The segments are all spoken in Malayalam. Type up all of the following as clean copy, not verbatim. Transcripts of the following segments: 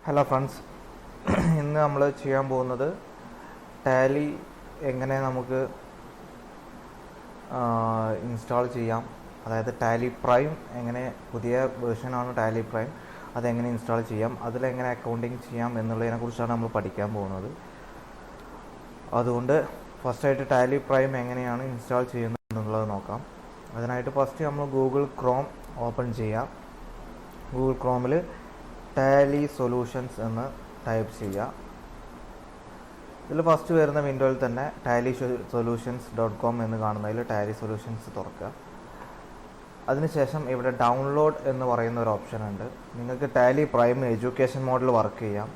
ഹലോ ഫ്രണ്ട്സ്, ഇന്ന് നമ്മൾ ചെയ്യാൻ പോകുന്നത് ടാലി എങ്ങനെ നമുക്ക് ഇൻസ്റ്റാൾ ചെയ്യാം. അതായത് ടാലി പ്രൈം എങ്ങനെ, പുതിയ വേർഷനാണ് ടാലി പ്രൈം, അതെങ്ങനെ ഇൻസ്റ്റാൾ ചെയ്യാം, അതിലെങ്ങനെ അക്കൗണ്ടിങ് ചെയ്യാം എന്നുള്ളതിനെ കുറിച്ചാണ് നമ്മൾ പഠിക്കാൻ പോകുന്നത്. അതുകൊണ്ട് ഫസ്റ്റായിട്ട് ടാലി പ്രൈം എങ്ങനെയാണ് ഇൻസ്റ്റാൾ ചെയ്യുന്നത് എന്നുള്ളത് നോക്കാം. അതിനായിട്ട് ഫസ്റ്റ് നമ്മൾ ഗൂഗിൾ ക്രോം ഓപ്പൺ ചെയ്യാം. ഗൂഗിൾ ക്രോമിൽ ടാലി സൊല്യൂഷൻസ് എന്ന് ടൈപ്പ് ചെയ്യുക. ഇതിൽ ഫസ്റ്റ് വരുന്ന വിൻഡോയിൽ തന്നെ ടാലി solutions.com എന്ന് കാണുന്നതിൽ ടാലി സൊല്യൂഷൻസ് തുറക്കുക. അതിനുശേഷം ഇവിടെ ഡൗൺലോഡ് എന്ന് പറയുന്ന ഒരു ഓപ്ഷൻ ഉണ്ട്. നിങ്ങൾക്ക് ടാലി പ്രൈം എഡ്യൂക്കേഷൻ മോഡിൽ വർക്ക് ചെയ്യാം.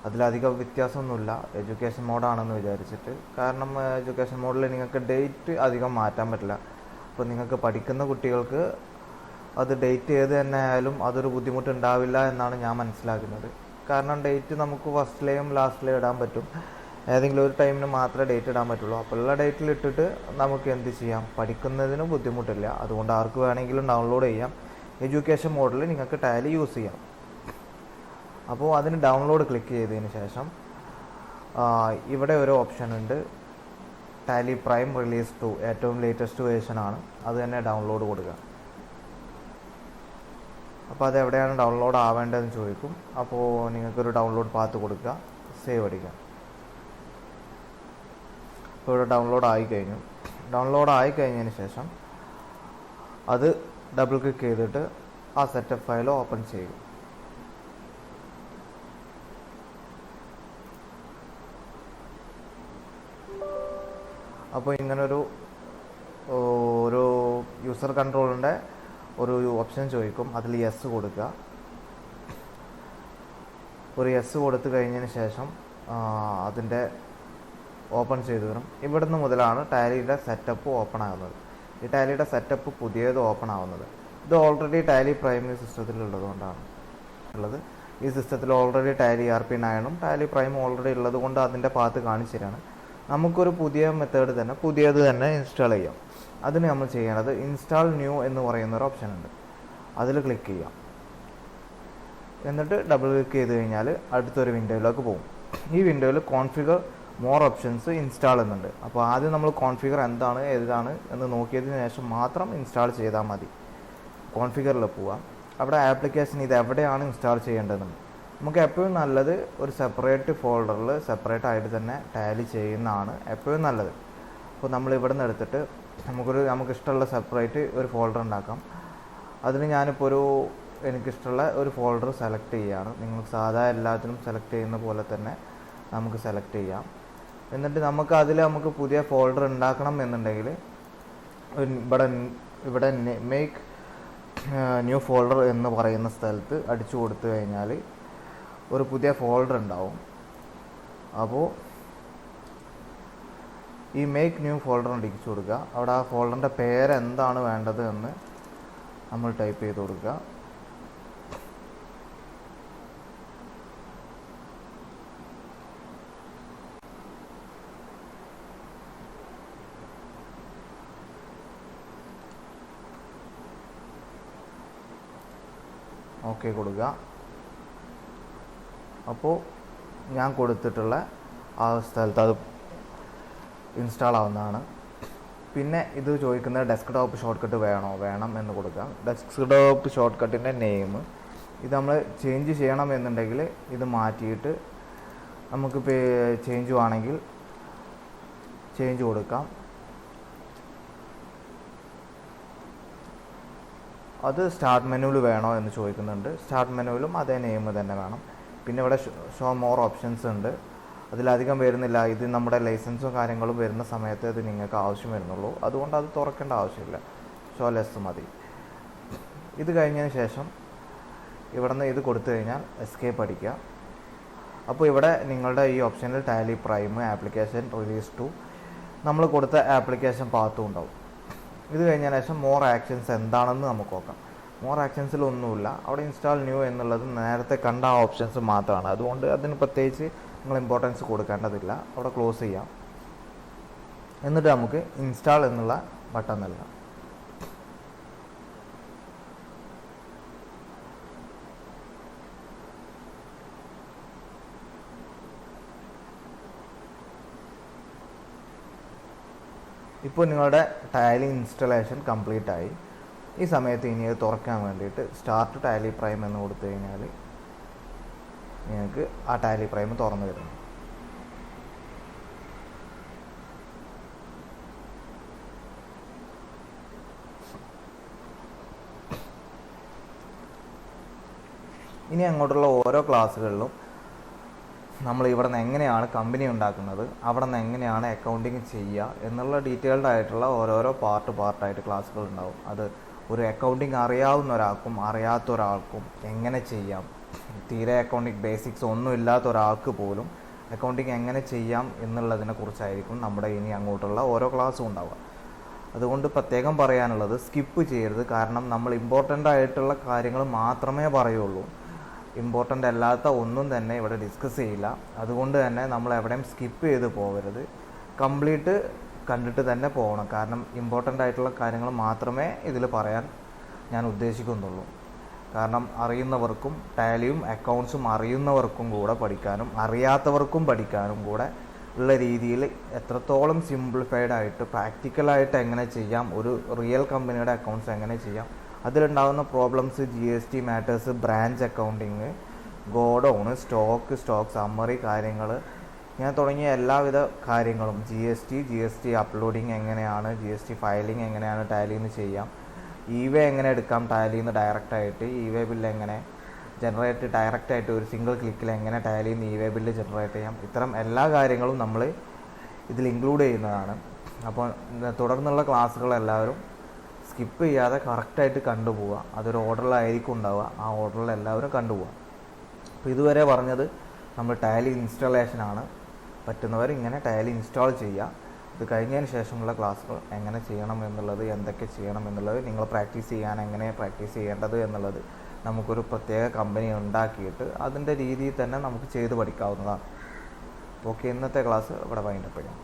അതിലധികം വ്യത്യാസമൊന്നുമില്ല എഡ്യൂക്കേഷൻ മോഡാണെന്ന് വിചാരിച്ചിട്ട്. കാരണം എഡ്യൂക്കേഷൻ മോഡിൽ നിങ്ങൾക്ക് ഡേറ്റ് അധികം മാറ്റാൻ പറ്റില്ല. അപ്പോൾ നിങ്ങൾക്ക് പഠിക്കുന്ന കുട്ടികൾക്ക് അത് ഡേറ്റ് ഏത് തന്നെ ആയാലും അതൊരു ബുദ്ധിമുട്ടുണ്ടാവില്ല എന്നാണ് ഞാൻ മനസ്സിലാക്കുന്നത്. കാരണം ഡേറ്റ് നമുക്ക് ഫസ്റ്റിലെയും ലാസ്റ്റിലെയും ഇടാൻ പറ്റും. ഏതെങ്കിലും ഒരു ടൈമിന് മാത്രമേ ഡേറ്റ് ഇടാൻ പറ്റുള്ളൂ. അപ്പോൾ ഉള്ള ഡേറ്റിൽ ഇട്ടിട്ട് നമുക്ക് എന്ത് ചെയ്യാം, പഠിക്കുന്നതിന് ബുദ്ധിമുട്ടില്ല. അതുകൊണ്ട് ആർക്ക് വേണമെങ്കിലും ഡൗൺലോഡ് ചെയ്യാം. എഡ്യൂക്കേഷൻ മോഡിൽ നിങ്ങൾക്ക് ടാലി യൂസ് ചെയ്യാം. അപ്പോൾ അതിന് ഡൗൺലോഡ് ക്ലിക്ക് ചെയ്തതിന് ശേഷം ഇവിടെ ഒരു ഓപ്ഷൻ ഉണ്ട്, ടാലി പ്രൈം റിലീസ് 2, ഏറ്റവും ലേറ്റസ്റ്റ് വേർഷനാണ്. അത് തന്നെ ഡൗൺലോഡ് കൊടുക്കുക. അപ്പോൾ അതെവിടെയാണ് ഡൗൺലോഡ് ആവേണ്ടതെന്ന് ചോദിക്കും. അപ്പോൾ നിങ്ങൾക്കൊരു ഡൗൺലോഡ് പാത്ത് കൊടുക്കുക, സേവ് അടിക്കുക. അപ്പോൾ ഇവിടെ ഡൗൺലോഡ് ആയിക്കഴിഞ്ഞു. ഡൗൺലോഡ് ആയിക്കഴിഞ്ഞതിന് ശേഷം അത് ഡബിൾ ക്ലിക്ക് ചെയ്തിട്ട് ആ സെറ്റപ്പ് ഫയൽ ഓപ്പൺ ചെയ്യും. അപ്പോൾ ഇങ്ങനൊരു യൂസർ കൺട്രോളിൻ്റെ ഒരു ഓപ്ഷൻ ചോദിക്കും. അതിൽ യെസ് കൊടുക്കുക. ഒരു യെസ് കൊടുത്തു കഴിഞ്ഞതിന് ശേഷം അതിൻ്റെ ഓപ്പൺ ചെയ്തു വരും. ഇവിടുന്ന് മുതലാണ് ടാലിയുടെ സെറ്റപ്പ് ഓപ്പൺ ആകുന്നത്. ഈ ടാലിയുടെ സെറ്റപ്പ് പുതിയത് ഓപ്പൺ ആവുന്നത്. ഇത് ഓൾറെഡി ടാലി പ്രൈം സിസ്റ്റത്തിലുള്ളതുകൊണ്ടാണ് ഉള്ളത്. ഈ സിസ്റ്റത്തിൽ already Tally ERP9 Tally prime already ഉള്ളത് കൊണ്ട് അതിൻ്റെ പാത്ത് കാണിച്ചു തരാണ്. നമുക്കൊരു പുതിയ മെത്തേഡ് തന്നെ പുതിയത് തന്നെ ഇൻസ്റ്റാൾ ചെയ്യാം. അതിന് നമ്മൾ ചെയ്യേണ്ടത് ഇൻസ്റ്റാൾ ന്യൂ എന്ന് പറയുന്നൊരു ഓപ്ഷൻ ഉണ്ട്. അതിൽ ക്ലിക്ക് ചെയ്യാം. എന്നിട്ട് ഡബിൾ ക്ലിക്ക് ചെയ്ത് കഴിഞ്ഞാൽ അടുത്തൊരു വിൻഡോയിലേക്ക് പോകും. ഈ വിൻഡോയിൽ കോൺഫിഗർ മോർ ഓപ്ഷൻസ് ഇൻസ്റ്റാൾ എന്നുണ്ട്. അപ്പോൾ ആദ്യം നമ്മൾ കോൺഫിഗർ എന്താണ് ഏതാണ് എന്ന് നോക്കിയതിന് ശേഷം മാത്രം ഇൻസ്റ്റാൾ ചെയ്താൽ മതി. കോൺഫിഗറിൽ പോവാം. അവിടെ ആപ്ലിക്കേഷൻ ഇത് എവിടെയാണ് ഇൻസ്റ്റാൾ ചെയ്യേണ്ടതെന്ന് നമുക്ക് എപ്പോഴും നല്ലത് ഒരു സെപ്പറേറ്റ് ഫോൾഡറിൽ സെപ്പറേറ്റ് ആയിട്ട് തന്നെ ടാലി ചെയ്യുന്നതാണ് എപ്പോഴും നല്ലത്. അപ്പോൾ നമ്മൾ ഇവിടെ നിന്ന് എടുത്തിട്ട് നമുക്കിഷ്ടമുള്ള സെപ്പറേറ്റ് ഒരു ഫോൾഡർ ഉണ്ടാക്കാം. അതിന് ഞാനിപ്പോൾ എനിക്കിഷ്ടമുള്ള ഒരു ഫോൾഡർ സെലക്ട് ചെയ്യുകയാണ്. നിങ്ങൾക്ക് സാധാ എല്ലാത്തിനും സെലക്ട് ചെയ്യുന്ന പോലെ തന്നെ നമുക്ക് സെലക്ട് ചെയ്യാം. എന്നിട്ട് നമുക്ക് പുതിയ ഫോൾഡർ ഉണ്ടാക്കണം എന്നുണ്ടെങ്കിൽ ഇവിടെ മേക്ക് ന്യൂ ഫോൾഡർ എന്ന് പറയുന്ന സ്ഥലത്ത് അടിച്ചു കൊടുത്തു കഴിഞ്ഞാൽ ഒരു പുതിയ ഫോൾഡർ ഉണ്ടാവും. അപ്പോൾ ഈ മേക്ക് ന്യൂ ഫോൾഡർ അടിച്ചു കൊടുക്കുക. അവിടെ ആ ഫോൾഡറിൻ്റെ പേര് എന്താണ് വേണ്ടത് എന്ന് നമ്മൾ ടൈപ്പ് ചെയ്ത് കൊടുക്കുക. ഓക്കെ കൊടുക്കുക. അപ്പോൾ ഞാൻ കൊടുത്തിട്ടുള്ള ആ സ്ഥലത്ത് അത് ഇൻസ്റ്റാൾ ആവുന്നതാണ്. പിന്നെ ഇത് ചോദിക്കുന്നത് ഡെസ്ക്ടോപ്പ് ഷോർട്ട് കട്ട് വേണം എന്ന് കൊടുക്കാം. ഡെസ്ക്ടോപ്പ് ഷോർട്ട് കട്ടിൻ്റെ നെയിം ഇത് നമ്മൾ ചേഞ്ച് ചെയ്യണം എന്നുണ്ടെങ്കിൽ ഇത് മാറ്റിയിട്ട് നമുക്ക് ചേഞ്ച് ആണെങ്കിൽ ചേഞ്ച് കൊടുക്കാം. അത് സ്റ്റാർട്ട് മെനുവിൽ വേണോ എന്ന് ചോദിക്കുന്നുണ്ട്. സ്റ്റാർട്ട് മെനുവിലും അതേ നെയിം തന്നെ വേണം. പിന്നെ ഇവിടെ ഷോ മോർ ഓപ്ഷൻസ് ഉണ്ട്. അതിലധികം വരുന്നില്ല. ഇത് നമ്മുടെ ലൈസൻസും കാര്യങ്ങളും വരുന്ന സമയത്ത് ഇത് നിങ്ങൾക്ക് ആവശ്യം വരുന്നുള്ളൂ. അതുകൊണ്ട് അത് തുറക്കേണ്ട ആവശ്യമില്ല. ഷോ ലെസ് മതി. ഇത് കഴിഞ്ഞതിന് ശേഷം ഇവിടെ നിന്ന് ഇത് കൊടുത്തു കഴിഞ്ഞാൽ എസ്കേപ്പ് അടിക്കുക. അപ്പോൾ ഇവിടെ നിങ്ങളുടെ ഈ ഓപ്ഷനിൽ ടാലി പ്രൈം ആപ്ലിക്കേഷൻ റിലീസ് 2 നമ്മൾ കൊടുത്ത ആപ്ലിക്കേഷൻ പാത്തും ഉണ്ടാവും. ഇത് കഴിഞ്ഞതിന് ശേഷം മോർ ആക്ഷൻസ് എന്താണെന്ന് നമുക്ക് നോക്കാം. മോർ ആക്ഷൻസിലൊന്നുമില്ല. അവിടെ ഇൻസ്റ്റാൾ ന്യൂ എന്നുള്ളത് നേരത്തെ കണ്ട ഓപ്ഷൻസ് മാത്രമാണ്. അതുകൊണ്ട് അതിന് പ്രത്യേകിച്ച് നിങ്ങൾ ഇമ്പോർട്ടൻസ് കൊടുക്കേണ്ടതില്ല. അവിടെ ക്ലോസ് ചെയ്യാം. എന്നിട്ട് നമുക്ക് ഇൻസ്റ്റാൾ എന്നുള്ള ബട്ടൺ നൽകാം. ഇപ്പോൾ നിങ്ങളുടെ ടാലി ഇൻസ്റ്റലേഷൻ കംപ്ലീറ്റ് ആയി. ഈ സമയത്ത് ഇനി അത് തുറക്കാൻ വേണ്ടിയിട്ട് സ്റ്റാർട്ട് ടാലി പ്രൈം എന്ന് കൊടുത്തു കഴിഞ്ഞാൽ നിങ്ങൾക്ക് ആ ടാലി പ്രൈം തുറന്നു വരുന്നു. ഇനി അങ്ങോട്ടുള്ള ഓരോ ക്ലാസ്സുകളിലും നമ്മൾ ഇവിടെ നിന്ന് എങ്ങനെയാണ് കമ്പനി ഉണ്ടാക്കുന്നത്, അവിടെ നിന്ന് എങ്ങനെയാണ് അക്കൗണ്ടിങ് ചെയ്യുക എന്നുള്ള ഡീറ്റെയിൽഡ് ആയിട്ടുള്ള ഓരോരോ പാർട്ടായിട്ട് ക്ലാസ്സുകൾ ഉണ്ടാവും. അത് ഒരു അക്കൗണ്ടിങ് അറിയാവുന്ന ഒരാൾക്കും അറിയാത്ത ഒരാൾക്കും എങ്ങനെ ചെയ്യാം, തീരെ അക്കൗണ്ടിങ് ബേസിക്സ് ഒന്നും ഇല്ലാത്ത ഒരാൾക്ക് പോലും അക്കൗണ്ടിങ് എങ്ങനെ ചെയ്യാം എന്നുള്ളതിനെ കുറിച്ചായിരിക്കും നമ്മുടെ ഇനി അങ്ങോട്ടുള്ള ഓരോ ക്ലാസ്സും ഉണ്ടാവുക. അതുകൊണ്ട് പ്രത്യേകം പറയാനുള്ളത് സ്കിപ്പ് ചെയ്യരുത്. കാരണം നമ്മൾ ഇമ്പോർട്ടൻ്റ് ആയിട്ടുള്ള കാര്യങ്ങൾ മാത്രമേ പറയുള്ളൂ, ഇമ്പോർട്ടൻ്റ് അല്ലാത്ത ഒന്നും തന്നെ ഇവിടെ ഡിസ്കസ് ചെയ്യില്ല. അതുകൊണ്ട് തന്നെ നമ്മൾ എവിടെയും സ്കിപ്പ് ചെയ്ത് പോകരുത്, കംപ്ലീറ്റ് കണ്ടിട്ട് തന്നെ പോകണം. കാരണം ഇമ്പോർട്ടൻ്റ് ആയിട്ടുള്ള കാര്യങ്ങൾ മാത്രമേ ഇതിൽ പറയാൻ ഞാൻ ഉദ്ദേശിക്കുന്നുള്ളൂ. കാരണം അറിയുന്നവർക്കും ടാലിയും അക്കൗണ്ട്സും അറിയുന്നവർക്കും കൂടെ പഠിക്കാനും അറിയാത്തവർക്കും പഠിക്കാനും കൂടെ ഉള്ള രീതിയിൽ എത്രത്തോളം സിംപ്ലിഫൈഡ് ആയിട്ട് പ്രാക്ടിക്കലായിട്ട് എങ്ങനെ ചെയ്യാം, ഒരു റിയൽ കമ്പനിയുടെ അക്കൗണ്ട്സ് എങ്ങനെ ചെയ്യാം, അതിലുണ്ടാകുന്ന problems, GST matters, branch accounting, godown, stock summary കാര്യങ്ങൾ, ഞാൻ തുടങ്ങിയ എല്ലാവിധ കാര്യങ്ങളും, GST അപ്ലോഡിങ് എങ്ങനെയാണ്, GST ഫയലിംഗ് എങ്ങനെയാണ് ടാലിയിൽ നിന്ന് ചെയ്യാം, ഇവേ എങ്ങനെ എടുക്കാം ടാലിയിൽ നിന്ന് ഡയറക്റ്റായിട്ട്, ഇവേ ബില്ല് എങ്ങനെ ജനറേറ്റ് ഡയറക്റ്റായിട്ട് ഒരു സിംഗിൾ ക്ലിക്കിൽ എങ്ങനെ ടാലിയിൽ നിന്ന് ഇവേ ബില്ല് ജനറേറ്റ് ചെയ്യാം, ഇത്തരം എല്ലാ കാര്യങ്ങളും നമ്മൾ ഇതിൽ ഇൻക്ലൂഡ് ചെയ്യുന്നതാണ്. അപ്പോൾ തുടർന്നുള്ള ക്ലാസ്സുകളെല്ലാവരും സ്കിപ്പ് ചെയ്യാതെ കറക്റ്റായിട്ട് കണ്ടുപോവുക. അതൊരു ഓർഡറിലായിരിക്കും ഉണ്ടാവുക, ആ ഓർഡറിൽ എല്ലാവരും കണ്ടുപോവുക. അപ്പോൾ ഇതുവരെ പറഞ്ഞത് നമ്മൾ ടാലി ഇൻസ്റ്റാളേഷനാണ്. പറ്റുന്നവർ ഇങ്ങനെ ടാലി ഇൻസ്റ്റാൾ ചെയ്യുക. ഇത് കഴിഞ്ഞതിന് ശേഷമുള്ള ക്ലാസ്സുകൾ എങ്ങനെ ചെയ്യണം എന്നുള്ളത്, എന്തൊക്കെ ചെയ്യണം എന്നുള്ളത്, നിങ്ങൾ പ്രാക്ടീസ് ചെയ്യാൻ എങ്ങനെ പ്രാക്ടീസ് ചെയ്യേണ്ടത് എന്നുള്ളത് നമുക്കൊരു പ്രത്യേക കമ്പനി ഉണ്ടാക്കിയിട്ട് അതിൻ്റെ രീതിയിൽ തന്നെ നമുക്ക് ചെയ്ത് പഠിക്കാവുന്നതാണ്. ഓക്കെ, ഇന്നത്തെ ക്ലാസ് ഇവിടെ വൈൻഡപ്പ് ചെയ്യാം.